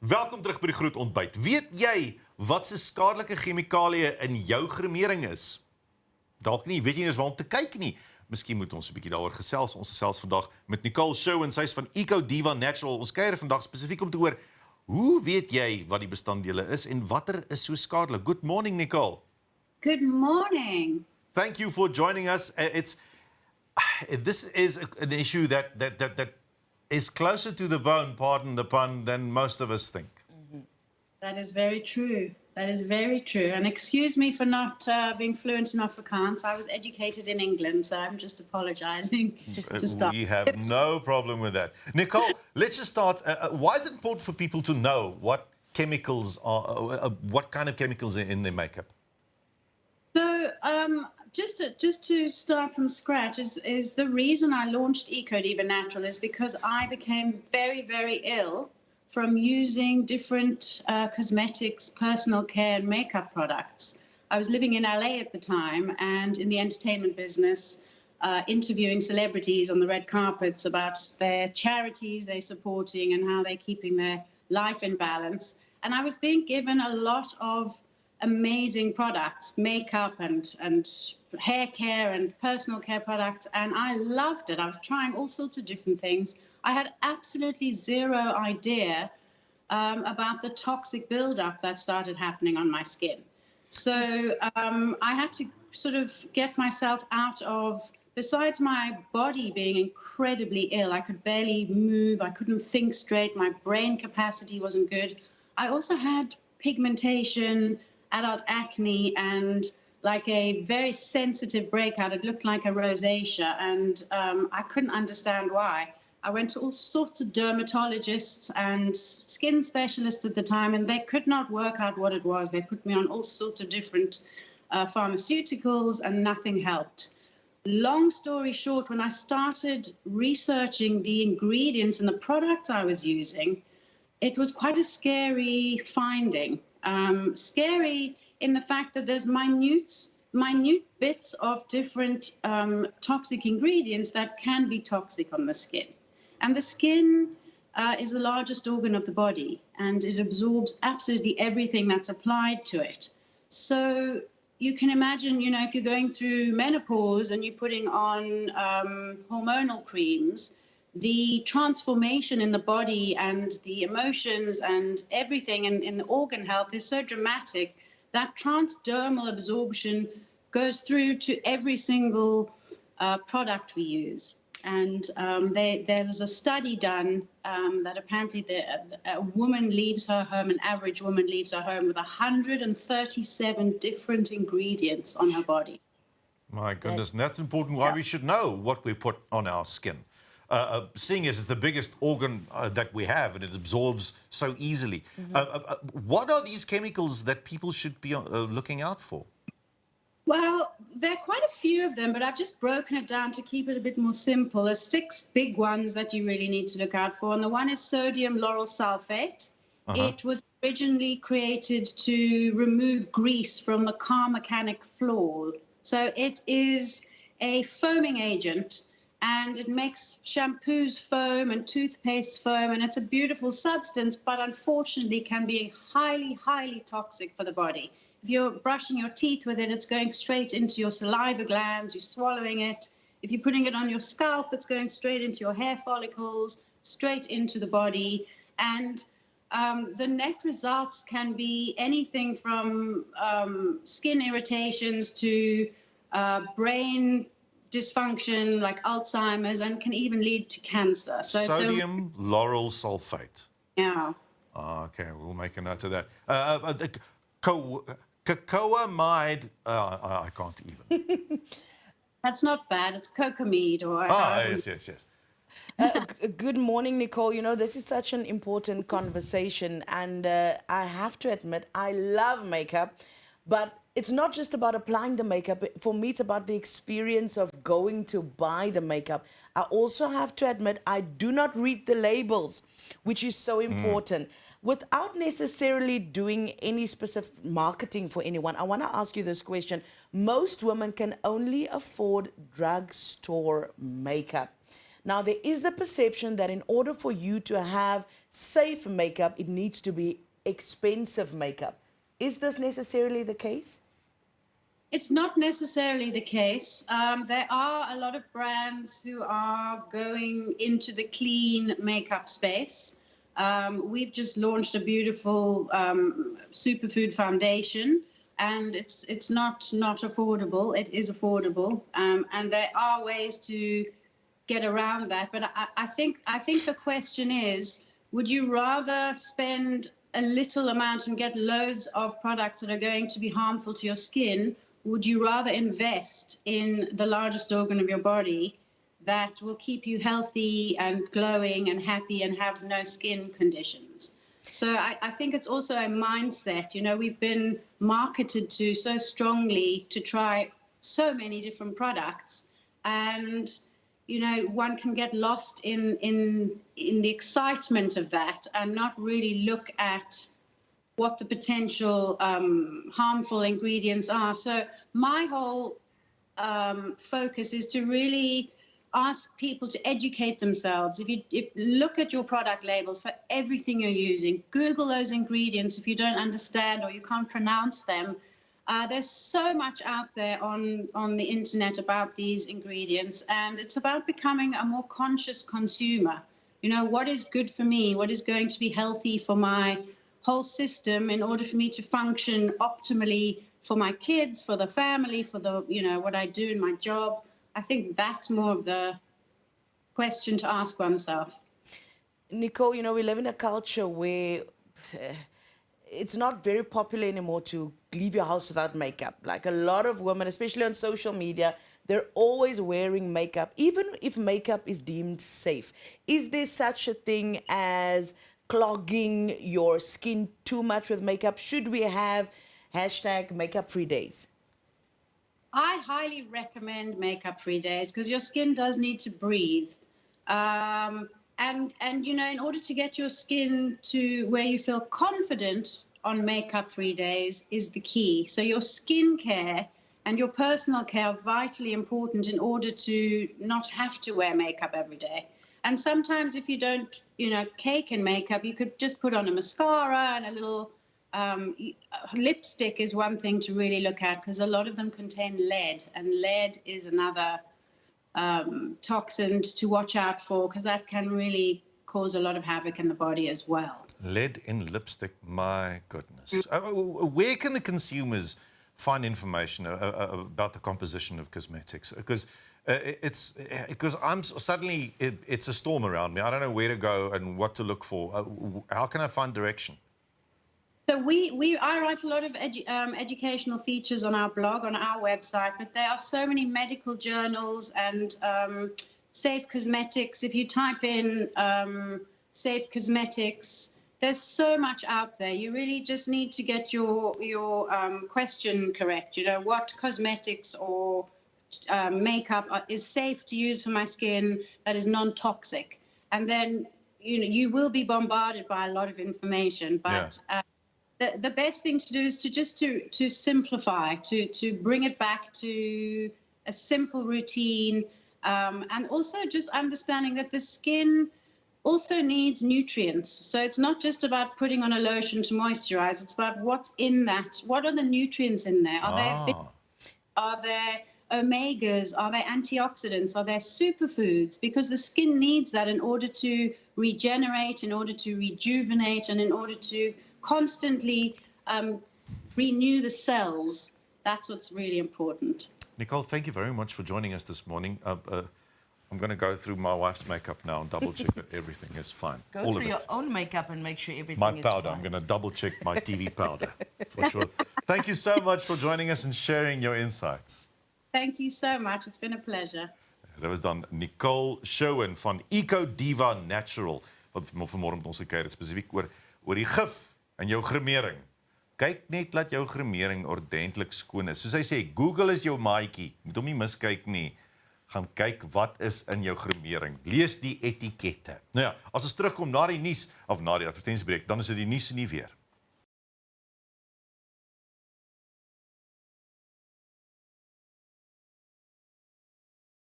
Welkom terug by die Groot Ontbyt. Weet jy wat se skadelike chemikalieë in jou grimering is? Dalk nie, weet jy nie eens waar om te kyk nie. Miskien moet ons 'n bietjie daaroor gesels. Ons gesels vandag met Nicole Sherwin, sy's van Diva Natural. Ons kuier vandag spesifiek om te hoor, hoe weet jy wat die bestanddele is en watter is so skadelik? Good morning, Nicole. Good morning. Thank you for joining us. This is an issue that is closer to the bone, pardon the pun, than most of us think. That is very true. That is very true. And excuse me for not being fluent in Afrikaans. I was educated in England, so I'm just apologizing. We have no problem with that. Nicole, let's just start. Why is it important for people to know what chemicals are, what kind of chemicals are in their makeup? So, just to start from scratch, is the reason I launched Diva Natural is because I became very, very ill from using different cosmetics, personal care, and makeup products. I was living in LA at the time and in the entertainment business, interviewing celebrities on the red carpets about their charities they're supporting and how they're keeping their life in balance. And I was being given a lot of amazing products, makeup and hair care and personal care products, and I loved it. I was trying all sorts of different things. I had absolutely zero idea about the toxic buildup that started happening on my skin. So I had to sort of get myself out of, besides my body being incredibly ill, I could barely move, I couldn't think straight, my brain capacity wasn't good. I also had pigmentation, adult acne, and like a very sensitive breakout. It looked like a rosacea, and I couldn't understand why. I went to all sorts of dermatologists and skin specialists at the time, and they could not work out what it was. They put me on all sorts of different pharmaceuticals, and nothing helped. Long story short, when I started researching the ingredients and the products I was using, it was quite a scary finding. Scary in the fact that there's minute bits of different toxic ingredients that can be toxic on the skin. And the skin is the largest organ of the body, and it absorbs absolutely everything that's applied to it. So you can imagine, you know, if you're going through menopause and you're putting on hormonal creams, the transformation in the body and the emotions and everything in the organ health is so dramatic that transdermal absorption goes through to every single product we use. And there was a study done that apparently a woman leaves her home, an average woman leaves her home with 137 different ingredients on her body. My goodness, and that's important why we should know what we put on our skin. Seeing as it's the biggest organ that we have and it absorbs so easily. What are these chemicals that people should be looking out for? Well, there are quite a few of them, but I've just broken it down to keep it a bit more simple. There's 6 big ones that you really need to look out for, and the one is sodium lauryl sulfate. It was originally created to remove grease from the car mechanic floor. So it is a foaming agent, and it makes shampoos foam and toothpaste foam, and it's a beautiful substance, but unfortunately can be highly, highly toxic for the body. If you're brushing your teeth with it, it's going straight into your saliva glands, you're swallowing it. If you're putting it on your scalp, it's going straight into your hair follicles, straight into the body. And the net results can be anything from skin irritations to brain dysfunction like Alzheimer's, and can even lead to cancer. So Sodium lauryl sulfate. Yeah. Okay, we'll make a note of that. Cocoamide, I can't even. That's not bad. It's cocoamide or... yes. Good morning, Nicole. You know, this is such an important conversation, and I have to admit, I love makeup, but it's not just about applying the makeup. For me, it's about the experience of going to buy the makeup. I also have to admit, I do not read the labels, which is so important. Without necessarily doing any specific marketing for anyone, I want to ask you this question. Most women can only afford drugstore makeup. Now, there is the perception that in order for you to have safe makeup, it needs to be expensive makeup. Is this necessarily the case? It's not necessarily the case. There are a lot of brands who are going into the clean makeup space. We've just launched a beautiful superfood foundation, and it's not affordable. It is affordable, and there are ways to get around that. But I think the question is, would you rather spend a little amount and get loads of products that are going to be harmful to your skin? Would you rather invest in the largest organ of your body that will keep you healthy and glowing and happy and have no skin conditions? So I think it's also a mindset. You know, we've been marketed to so strongly to try so many different products, and you know, one can get lost in the excitement of that and not really look at what the potential harmful ingredients are. So my whole focus is to really ask people to educate themselves. If you look at your product labels for everything you're using, Google those ingredients if you don't understand or you can't pronounce them. There's so much out there on the internet about these ingredients, and it's about becoming a more conscious consumer. You know, what is good for me? What is going to be healthy for my whole system in order for me to function optimally for my kids, for the family, for the, you know, what I do in my job? I think that's more of the question to ask oneself. Nicole, you know, we live in a culture where it's not very popular anymore to leave your house without makeup. Like a lot of women, especially on social media, they're always wearing makeup, even if makeup is deemed safe. Is there such a thing as clogging your skin too much with makeup? Should we have #makeup-free days? I highly recommend makeup-free days because your skin does need to breathe. And you know, in order to get your skin to where you feel confident on makeup-free days is the key. So your skincare and your personal care are vitally important in order to not have to wear makeup every day. And sometimes if you don't, you know, cake in makeup, you could just put on a mascara and a little lipstick is one thing to really look at because a lot of them contain lead, and lead is another toxin to watch out for because that can really cause a lot of havoc in the body as well. Lead in lipstick, my goodness. Where can the consumers find information about the composition of cosmetics? Because it's a storm around me. I don't know where to go and what to look for. How can I find direction? So I write a lot of educational features on our blog, on our website, but there are so many medical journals and safe cosmetics. If you type in safe cosmetics, there's so much out there. You really just need to get your question correct. You know, what cosmetics or makeup is safe to use for my skin that is non-toxic, and then you will be bombarded by a lot of information. But the best thing to do is to simplify, to bring it back to a simple routine, and also just understanding that the skin also needs nutrients. So it's not just about putting on a lotion to moisturize. It's about what's in that. What are the nutrients in there? Are there omegas? Are there antioxidants? Are there superfoods? Because the skin needs that in order to regenerate, in order to rejuvenate, and in order to constantly renew the cells. That's what's really important. Nicole, thank you very much for joining us this morning. I'm going to go through my wife's makeup now and double check that everything is fine. Go through your own makeup and make sure everything my is powder. fine. I'm going to double check my TV powder for sure. Thank you so much for joining us and sharing your insights. Thank you so much. It's been a pleasure. Dit was dan Nicole Sherwin van Diva Natural wat vanmôre met ons gekyk het spesifiek oor die gif in jou grimering. Kyk net dat jou grimering ordentlik skoon is. Soos hy sê, Google is jou maatjie. Moet hom nie miskyk nie. Gaan kyk wat is in jou grimering. Lees die etikette. Nou ja, as ons terugkom na die nuus of na die advertensiebreek, dan is dit die nuus en nie weer.